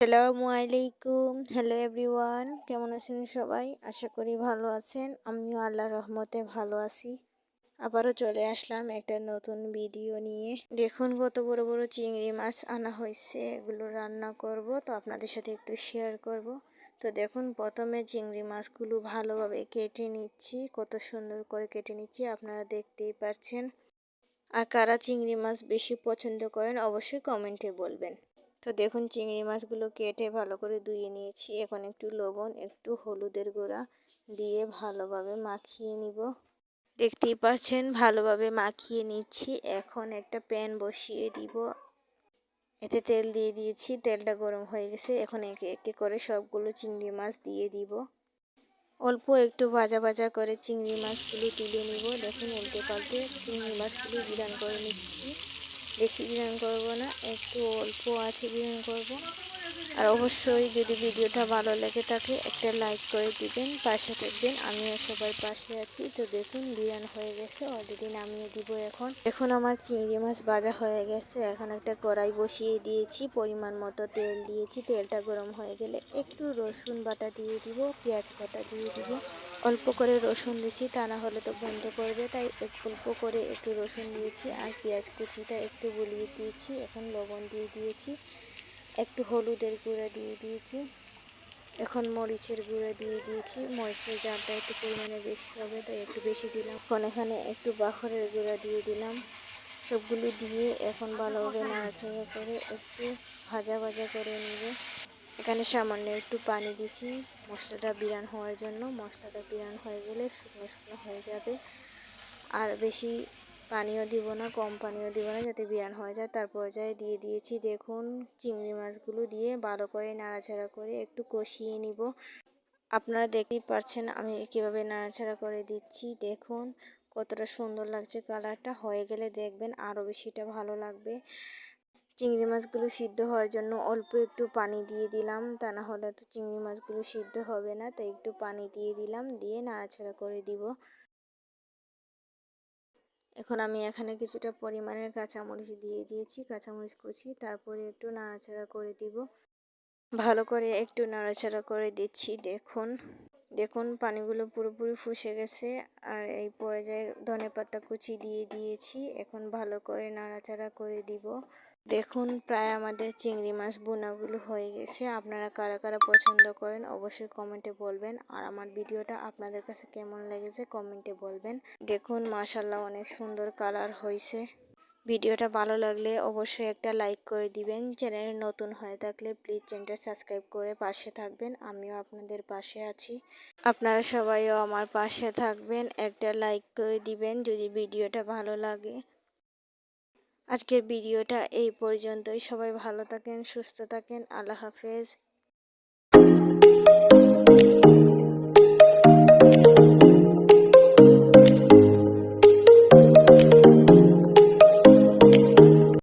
আসসালামু আলাইকুম। Hello everyone, কেমন আছেন সবাই? আশা করি ভালো আছেন। আমিও আল্লাহর রহমতে ভালো আছি। আবারও চলে আসলাম একটা নতুন ভিডিও নিয়ে। দেখুন কত বড় বড় চিংড়ি মাছ আনা হয়েছে, এগুলো রান্না করব, তো আপনাদের সাথে একটু শেয়ার করব। তো দেখুন প্রথমে চিংড়ি মাছগুলো ভালোভাবে কেটে নিচ্ছি, কত সুন্দর করে কেটে নিচ্ছি, আপনারা দেখতেই পাচ্ছেন। আর কারা চিংড়ি মাছ বেশি পছন্দ করেন অবশ্যই কমেন্টে বলবেন। তো দেখুন চিংড়ি মাছগুলো কেটে ভালো করে ধুয়ে নিয়েছি। এখন একটু লবণ, একটু হলুদের গুঁড়া দিয়ে ভালোভাবে মাখিয়ে নিব। দেখতেই পাচ্ছেন ভালোভাবে মাখিয়ে নিচ্ছি। এখন একটা প্যান বসিয়ে দিব, এতে তেল দিয়ে দিয়েছি, তেলটা গরম হয়ে গেছে। এখন একে একে করে সবগুলো চিংড়ি মাছ দিয়ে দিব। অল্প একটু ভাজা ভাজা করে চিংড়ি মাছগুলো তুলে নিব। দেখুন উল্টে পাল্টে চিংড়ি মাছগুলো বিরান করে নিচ্ছি। বেশি বিরান করব না, একটু অল্প আছে বিরান করব। আর অবশ্যই যদি ভিডিওটা ভালো লেগে থাকে একটা লাইক করে দিবেন, পাশে থাকবেন, আমিও সবার পাশে আছি। তো দেখুন বিরান হয়ে গেছে, অলরেডি নামিয়ে দিব। এখন আমার চিংড়ি মাছ ভাজা হয়ে গেছে। এখন একটা কড়াই বসিয়ে দিয়েছি, পরিমাণ মতো তেল দিয়েছি। তেলটা গরম হয়ে গেলে একটু রসুন বাটা দিয়ে দিব, পেঁয়াজ বাটা দিয়ে দিব। অল্প করে রসুন দিয়েছি, তা না হলে তো গন্ধ করবে, তাই অল্প করে একটু রসুন দিয়েছি। আর পেঁয়াজ কুচিটা একটু গলিয়ে দিয়েছি। এখন লবণ দিয়ে দিয়েছি, একটু হলুদের গুঁড়া দিয়ে দিয়েছি, এখন মরিচের গুঁড়া দিয়ে দিয়েছি। মরিচের ঝালটা একটু পরিমাণে বেশি হবে, তাই একটু বেশি দিলাম। এখন এখানে একটু বাখরের গুঁড়া দিয়ে দিলাম। সবগুলো দিয়ে এখন ভালোভাবে নাড়াচাড়া করে একটু ভাজা ভাজা করে নিব। এখানে সামান্য একটু পানি দিছি মশলাটা বিরান হওয়ার জন্য। মশলাটা বিরান হয়ে গেলে শুকনো শুকনো হয়ে যাবে। আর বেশি পানিও দিব না, কম পানিও দিব না, যাতে বিরান হয়ে যায়। তার পর্যায়ে দিয়ে দিয়েছি দেখুন চিংড়ি মাছগুলো দিয়ে ভালো করে নাড়াচাড়া করে একটু কষিয়ে নিব। আপনারা দেখতেই পাচ্ছেন আমি কিভাবে নাড়াচাড়া করে দিচ্ছি। দেখুন কতটা সুন্দর লাগছে, কালারটা হয়ে গেলে দেখবেন আরও বেশিটা ভালো লাগবে। চিংড়ি মাছগুলো সিদ্ধ হওয়ার জন্য অল্প একটু পানি দিয়ে দিলাম, তা না হলে তো চিংড়ি মাছগুলো সিদ্ধ হবে না, তাই একটু পানি দিয়ে দিলাম, দিয়ে নাড়াচাড়া করে দিব। এখন আমি এখানে কিছুটা পরিমাণের কাঁচামরিচ দিয়ে দিয়েছি, কাঁচামরিচ কুচি। তারপরে একটু নাড়াচাড়া করে দিব, ভালো করে একটু নাড়াচাড়া করে দিচ্ছি। দেখুন পানিগুলো পুরোপুরি ফুসে গেছে। আর এই পর্যায়ে ধনেপাতা কুচি দিয়ে দিয়েছি। এখন ভালো করে নাড়াচাড়া করে দিব। দেখুন প্রায় আমাদের চিংড়ি মাছ বোনাগুলো হয়ে গেছে। আপনারা কারা কারা পছন্দ করেন অবশ্যই কমেন্টে বলবেন। আর আমার ভিডিওটা আপনাদের কাছে কেমন লেগেছে কমেন্টে বলবেন। দেখুন মাশাআল্লাহ অনেক সুন্দর কালার হয়েছে। ভিডিওটা ভালো লাগলে অবশ্যই একটা লাইক করে দিবেন। চ্যানেলে নতুন হয়ে থাকলে প্লিজ চ্যানেলটা সাবস্ক্রাইব করে পাশে থাকবেন। আমিও আপনাদের পাশে আছি, আপনারা সবাইও আমার পাশে থাকবেন। একটা লাইক করে দিবেন যদি ভিডিওটা ভালো লাগে। আজকের ভিডিওটা এই পর্যন্তই। সবাই ভালো থাকেন, সুস্থ থাকেন। আল্লাহ হাফেজ।